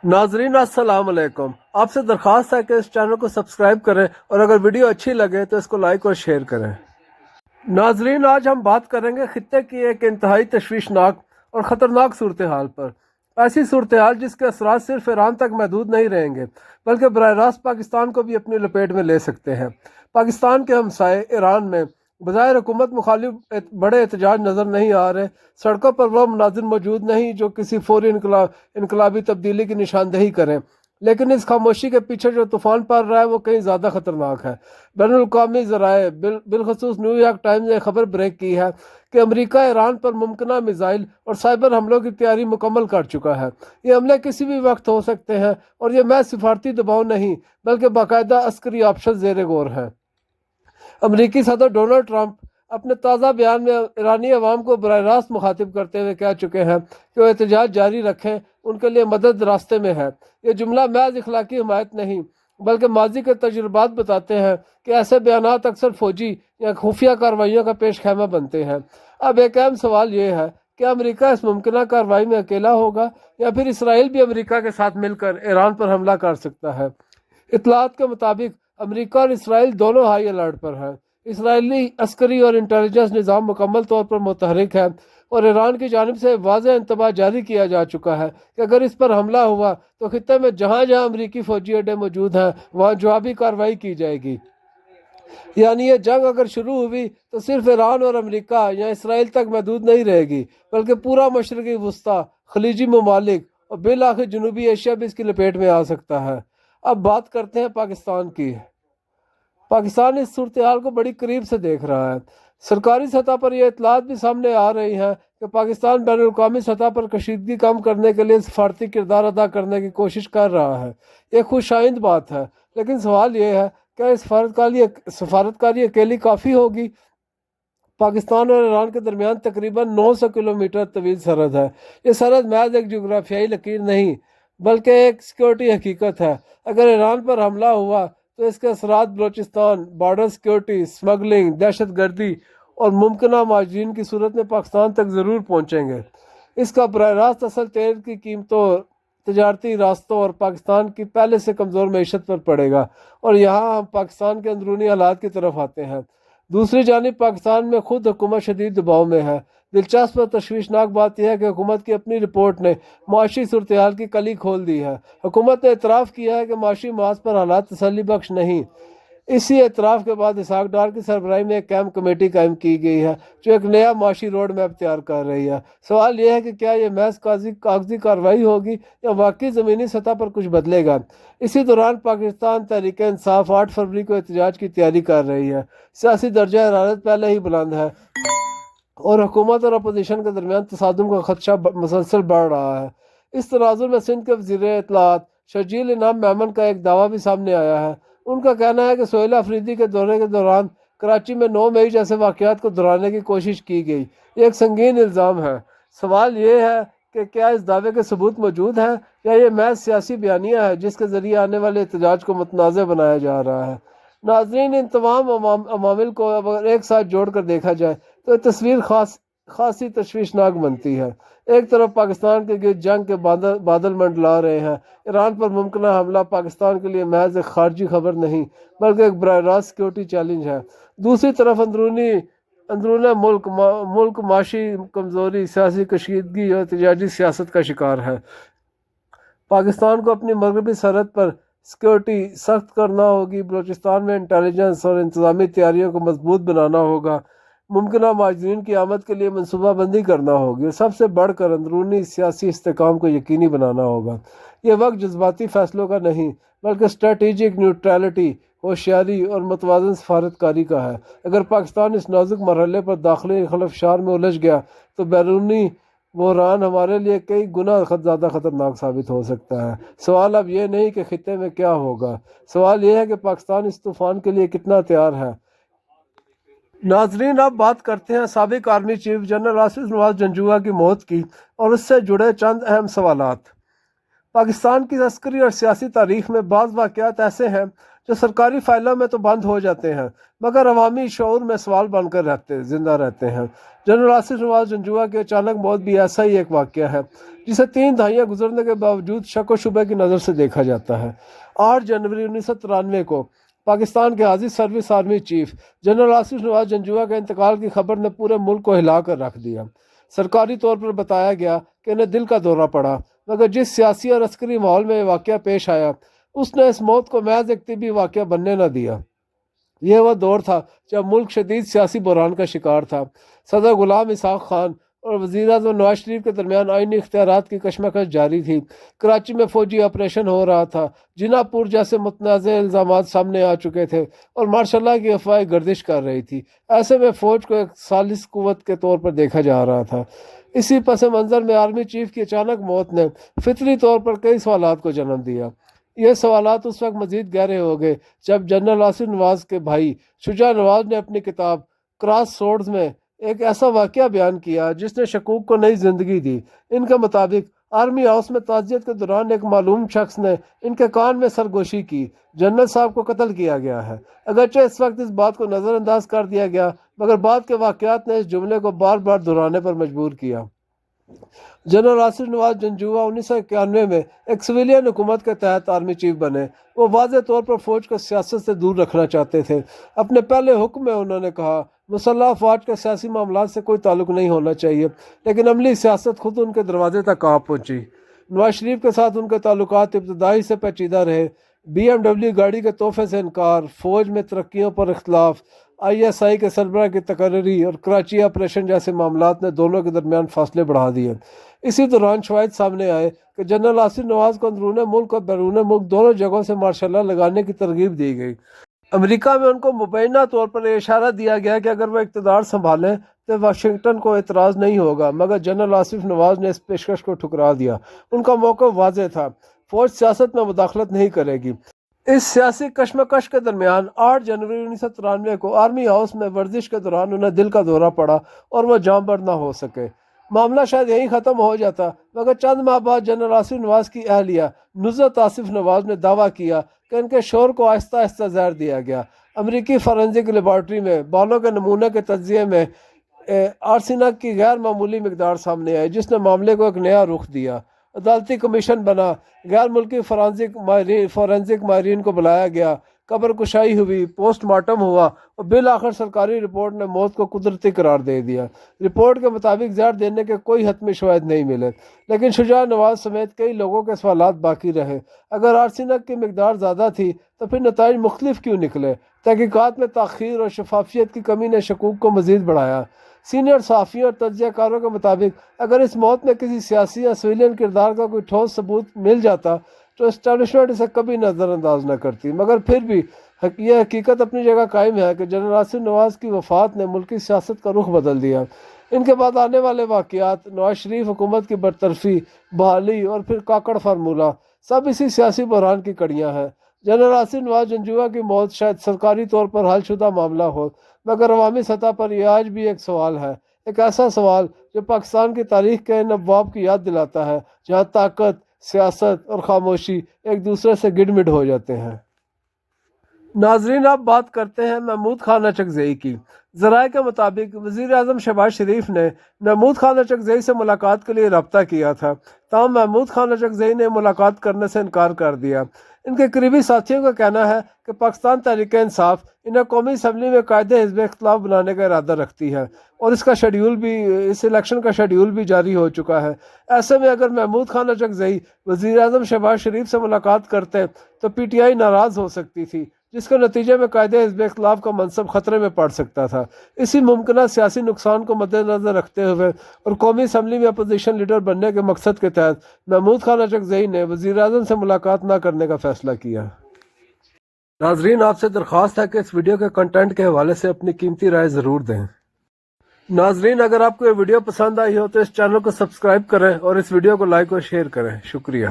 नाजरीन अस्सलाम वालेकुम। आपसे दरख्वास्त है कि इस चैनल को सब्सक्राइब करें और अगर वीडियो अच्छी लगे तो इसको लाइक और शेयर करें। नाजरीन, आज हम बात करेंगे खित्ते की एक इंतहाई तशवीशनाक और ख़तरनाक सूरत हाल पर। ऐसी सूरत हाल जिसके असरात सिर्फ ईरान तक महदूद नहीं रहेंगे बल्कि बराह रास्त पाकिस्तान को भी अपनी लपेट में ले सकते हैं। पाकिस्तान के हमसाए ईरान में बज़ाहिर हुकूमत मुखालिफ बड़े एहतजाज नज़र नहीं आ रहे। सड़कों पर वो मनाजिर मौजूद नहीं जो किसी फौरी इनकलाबी तब्दीली की निशानदेही करें, लेकिन इस खामोशी के पीछे जो तूफान पड़ रहा है वो कहीं ज़्यादा ख़तरनाक है। बैनुल-अक़वामी ज़राए बिलखसूस न्यूयॉर्क टाइम्स ने खबर ब्रेक की है कि अमेरिका ईरान पर मुमकिन मिज़ाइल और साइबर हमलों की तैयारी मुकम्मल कर चुका है। ये हमले किसी भी वक्त हो सकते हैं और ये महज सिफारती दबाव नहीं बल्कि बाकायदा अस्करी ऑप्शन ज़ेर गौर है। अमरीकी सदर डोनाल्ड ट्रंप अपने ताज़ा बयान में ईरानी अवाम को बराह रास्त मुखातिब करते हुए कह चुके हैं कि वो एहतजाज जारी रखें, उनके लिए मदद रास्ते में है। ये जुमला महज इखलाकी हिमायत नहीं बल्कि माजी के तजुर्बात बताते हैं कि ऐसे बयानात अक्सर फौजी या खुफिया कार्रवाइयों का पेश खैमा बनते हैं। अब एक अहम सवाल ये है कि अमेरिका इस मुमकिन कार्रवाई में अकेला होगा या फिर इसराइल भी अमेरिका के साथ मिलकर ईरान पर हमला कर सकता है। इतलात के मुताबिक अमेरिका और इसराइल दोनों हाई अलर्ट पर हैं। इसराइली अस्करी और इंटेलिजेंस निज़ाम मुकम्मल तौर पर मुतहरिक है और ईरान की जानिब से वाज़ेह इंतबाह जारी किया जा चुका है कि अगर इस पर हमला हुआ तो खित्ते में जहाँ जहाँ अमरीकी फौजी अड्डे मौजूद हैं वहाँ जवाबी कार्रवाई की जाएगी। यानी ये जंग अगर शुरू हुई तो सिर्फ ईरान और अमेरिका या इसराइल तक महदूद नहीं रहेगी बल्कि पूरा मशरक़ी वस्ता, खलीजी ममालिक और बिल आखिर जनूबी एशिया भी इसकी लपेट में आ सकता है। अब बात करते हैं पाकिस्तान की। पाकिस्तान इस सूरत हाल को बड़ी करीब से देख रहा है। सरकारी सतह पर यह इतलात भी सामने आ रही हैं कि पाकिस्तान बैनुल-अक़वामी सतह पर कशीदगी कम करने के लिए सफारती किरदार अदा करने की कोशिश कर रहा है। ये खुशाइंद बात है, लेकिन सवाल ये है क्या इस सफारतकारी अकेली काफ़ी होगी? पाकिस्तान और ईरान के दरमियान तकरीबन 900 किलोमीटर तवील सरहद है। ये सरहद महज एक जोग्राफियाई लकीर नहीं बल्कि एक सिक्योरिटी हकीकत है। अगर ईरान पर हमला हुआ तो इसके असरात बलोचिस्तान, बॉर्डर सिक्योरिटी, स्मगलिंग, दहशत गर्दी और मुमकिन महाजरीन की सूरत में पाकिस्तान तक ज़रूर पहुँचेंगे। इसका बराह रास्त असर तेल की कीमतों, तजारती रास्तों और पाकिस्तान की पहले से कमज़ोर मैशत पर पड़ेगा। और यहाँ हम पाकिस्तान के अंदरूनी हालात की तरफ आते हैं। दूसरी जानिब पाकिस्तान में खुद हुकूमत शदीद दबाव में है। दिलचस्प और तशवीशनाक बात यह है कि हुकूमत की अपनी रिपोर्ट ने माशी सूरत हाल की कली खोल दी है। हुकूमत ने इतराफ़ किया है कि माशी मास पर हालात तसल्ली बख्श नहीं। इसी एतराफ़ के बाद इसहाक डार की सरबराही में एक कैंप कमेटी कायम की गई है जो एक नया माशी रोड मैप तैयार कर रही है। सवाल यह है कि क्या ये महज कागजी कार्रवाई होगी या वाकई ज़मीनी सतह पर कुछ बदलेगा। इसी दौरान पाकिस्तान तहरीक इंसाफ 8 फरवरी को एहतजाज की तैयारी कर रही है। सियासी दर्जा हरारत पहले ही बुलंद है और हुकूमत और अपोजिशन के दरमियान तसादुम का खदशा मुसलसल बढ़ रहा है। इस तनाजुर में सिंध के वज़ीर इत्तलात शर्जील इनाम मेमन का एक दावा भी सामने आया है। उनका कहना है कि सोहेल अफरीदी के दौरे के दौरान कराची में 9 मई जैसे वाक़यात को दोहराने की कोशिश की गई। ये एक संगीन इल्ज़ाम है। सवाल ये है कि क्या इस दावे के सबूत मौजूद हैं या ये महज सियासी बयानिया है जिसके ज़रिए आने वाले एहतजाज को मुतनाज़ बनाया जा रहा है। नाज़रीन, इन तमाम अमामिल को अगर एक साथ जोड़ कर देखा जाए तो तस्वीर खासी तशवीशनाक बनती है। एक तरफ पाकिस्तान के गिर्द जंग के बादल मंडला रहे हैं। ईरान पर मुमकिन हमला पाकिस्तान के लिए महज एक खारजी खबर नहीं बल्कि एक बराह रास्त सिक्योरिटी चैलेंज है। दूसरी तरफ अंदरून मुल्क माशी कमज़ोरी, सियासी कशीदगी और तजारती सियासत का शिकार है। पाकिस्तान को अपनी मगरबी सरहद पर सिक्योरिटी सख्त करना होगी। बलूचिस्तान में इंटेलिजेंस और इंतज़ामी तैयारियों को मजबूत बनाना होगा। मुमकिन महाजरीन की आमद के लिए मनसूबाबंदी करना होगी और सबसे बढ़कर अंदरूनी सियासी इस्तेकाम को यकीनी बनाना होगा। ये वक्त जज्बाती फैसलों का नहीं बल्कि स्ट्रेटेजिक न्यूट्रलिटी, होशियारी और मतवाज़न सफारतकारी का है। अगर पाकिस्तान इस नाजुक मरहले पर दाखिली खलफशार में उलझ गया तो बैरूनी बहरान हमारे लिए कई गुना ज़्यादा ख़तरनाक साबित हो सकता है। सवाल अब ये नहीं कि खित्ते में क्या होगा, सवाल ये है कि पाकिस्तान इस तूफ़ान के लिए कितना तैयार है। नाजरीन, अब बात करते हैं साबिक army chief general Asif Nawaz Janjua की मौत की और उससे जुड़े चंद अहम सवालात। पाकिस्तान की अस्करी और सियासी तारीख में बाज़ वाक़यात ऐसे हैं جو سرکاری فائلوں میں تو بند ہو جاتے ہیں مگر عوامی شعور میں سوال بن کر زندہ رہتے ہیں۔ جنرل آصف نواز جنجوعہ کی اچانک موت بھی ایسا ہی ایک واقعہ ہے جسے 3 دہائیاں گزرنے کے باوجود شک و شبہ کی نظر سے دیکھا جاتا ہے۔ 8 جنوری 1993 کو پاکستان کے حاضر service army chief general Asif Nawaz Janjua کے انتقال کی خبر نے پورے ملک کو ہلا کر رکھ دیا۔ سرکاری طور پر بتایا گیا کہ انہیں دل کا دورہ پڑا، مگر جس سیاسی اور عسکری ماحول میں یہ واقعہ پیش آیا اس نے اس موت کو محض ایک طبی واقعہ بننے نہ دیا۔ یہ وہ دور تھا جب ملک شدید سیاسی بحران کا شکار تھا۔ صدر غلام اسحاق خان اور وزیر اعظم نواز شریف کے درمیان آئینی اختیارات کی کشمکش جاری تھی۔ کراچی میں فوجی آپریشن ہو رہا تھا، جناح پور جیسے متنازع الزامات سامنے آ چکے تھے اور ماشاء اللہ کی افواہیں گردش کر رہی تھی۔ ایسے میں فوج کو ایک ثالث قوت کے طور پر دیکھا جا رہا تھا۔ اسی پس منظر میں آرمی چیف کی اچانک موت نے فطری طور پر کئی سوالات کو جنم دیا۔ یہ سوالات اس وقت مزید گہرے ہو گئے جب جنرل آصف نواز کے بھائی شجاع نواز نے اپنی کتاب کراس سورڈز میں ایک ایسا واقعہ بیان کیا جس نے شکوک کو نئی زندگی دی۔ ان کے مطابق آرمی ہاؤس میں تعزیت کے دوران ایک معلوم شخص نے ان کے کان میں سرگوشی کی، جنرل صاحب کو قتل کیا گیا ہے۔ اگرچہ اس وقت اس بات کو نظر انداز کر دیا گیا مگر بعد کے واقعات نے اس جملے کو بار بار دہرانے پر مجبور کیا۔ جنرل آصف نواز جنجوعہ 1991 میں ایک سویلین حکومت کے تحت آرمی چیف بنے۔ وہ واضح طور پر فوج کو سیاست سے دور رکھنا چاہتے تھے۔ اپنے پہلے حکم میں انہوں نے کہا مسلح افواج کا سیاسی معاملات سے کوئی تعلق نہیں ہونا چاہیے، لیکن عملی سیاست خود ان کے دروازے تک آ پہنچی۔ نواز شریف کے ساتھ ان کے تعلقات ابتدائی سے پیچیدہ رہے۔ BMW گاڑی کے تحفے سے انکار، فوج میں ترقیوں پر اختلاف، ISI کے سربراہ کی تقرری اور کراچی آپریشن جیسے معاملات نے دونوں کے درمیان فاصلے بڑھا دیے۔ اسی دوران شواہد سامنے آئے کہ جنرل آصف نواز کو اندرون ملک اور بیرون ملک دونوں جگہوں سے مارشاء اللہ لگانے کی ترغیب دی گئی۔ امریکہ میں ان کو مبینہ طور پر یہ اشارہ دیا گیا کہ اگر وہ اقتدار سنبھالیں تو واشنگٹن کو اعتراض نہیں ہوگا، مگر جنرل آصف نواز نے اس پیشکش کو ٹھکرا دیا۔ ان کا موقف واضح تھا، فوج سیاست میں مداخلت نہیں کرے گی۔ اس سیاسی کشمکش کے درمیان 8 جنوری 1993 کو آرمی ہاؤس میں ورزش کے دوران انہیں دل کا دورہ پڑا اور وہ جاں بر نہ ہو سکے۔ معاملہ شاید یہیں ختم ہو جاتا مگر چند ماہ بعد جنرل آصف نواز کی اہلیہ نصرت آصف نواز نے دعویٰ کیا کہ ان کے شوہر کو آہستہ آہستہ زہر دیا گیا۔ امریکی فورینزک لیبارٹری میں بالوں کے نمونے کے تجزیے میں آرسینک کی غیر معمولی مقدار سامنے آئی جس نے معاملے کو ایک نیا رخ دیا۔ عدالتی کمیشن بنا، غیر ملکی فورینزک ماہرین کو بلایا گیا، قبر کشائی ہوئی، پوسٹ مارٹم ہوا اور بالآخر سرکاری رپورٹ نے موت کو قدرتی قرار دے دیا۔ رپورٹ کے مطابق زہر دینے کے کوئی حتمی شواہد نہیں ملے، لیکن شجاع نواز سمیت کئی لوگوں کے سوالات باقی رہے۔ اگر آرسینک کی مقدار زیادہ تھی تو پھر نتائج مختلف کیوں نکلے؟ تحقیقات میں تاخیر اور شفافیت کی کمی نے شکوک کو مزید بڑھایا۔ سینئر صحافیوں اور تجزیہ کاروں کے مطابق اگر اس موت میں کسی سیاسی یا سویلین کردار کا کوئی ٹھوس ثبوت مل جاتا تو اسٹیبلشمنٹ اسے کبھی نظر انداز نہ کرتی، مگر پھر بھی یہ حقیقت اپنی جگہ قائم ہے کہ جنرل آصف نواز کی وفات نے ملکی سیاست کا رخ بدل دیا۔ ان کے بعد آنے والے واقعات، نواز شریف حکومت کی برطرفی، بحالی اور پھر کاکڑ فارمولہ، سب اسی سیاسی بحران کی کڑیاں ہیں۔ جنرل آصف نواز جنجوعہ کی موت شاید سرکاری طور پر حل شدہ معاملہ ہو مگر عوامی سطح پر یہ آج بھی ایک سوال ہے، ایک ایسا سوال جو پاکستان کی تاریخ کے ان ابواب کی یاد دلاتا ہے جہاں طاقت، سیاست اور خاموشی ایک دوسرے سے گڈ مڈ ہو جاتے ہیں۔ ناظرین، اب بات کرتے ہیں محمود خان اچکزئی کی۔ ذرائع کے مطابق وزیر اعظم شہباز شریف نے محمود خان اچکزئی سے ملاقات کے لیے رابطہ کیا تھا، تاہم محمود خان اچکزئی نے ملاقات کرنے سے انکار کر دیا۔ ان کے قریبی ساتھیوں کا کہنا ہے کہ پاکستان تحریک انصاف انہیں قومی اسمبلی میں قائد حزب اختلاف بنانے کا ارادہ رکھتی ہے اور اس الیکشن کا شیڈیول بھی جاری ہو چکا ہے۔ ایسے میں اگر محمود خان اچکزئی وزیر اعظم شہباز شریف سے ملاقات کرتے تو PTI ناراض ہو سکتی تھی، جس کے نتیجے میں قائد حزب اختلاف کا منصب خطرے میں پڑ سکتا تھا۔ اسی ممکنہ سیاسی نقصان کو مد نظر رکھتے ہوئے اور قومی اسمبلی میں اپوزیشن لیڈر بننے کے مقصد کے تحت محمود خان اچکزئی نے وزیر اعظم سے ملاقات نہ کرنے کا فیصلہ کیا۔ ناظرین، آپ سے درخواست ہے کہ اس ویڈیو کے کنٹینٹ کے حوالے سے اپنی قیمتی رائے ضرور دیں۔ ناظرین، اگر آپ کو یہ ویڈیو پسند آئی ہو تو اس چینل کو سبسکرائب کریں اور اس ویڈیو کو لائک اور شیئر کریں۔ شکریہ۔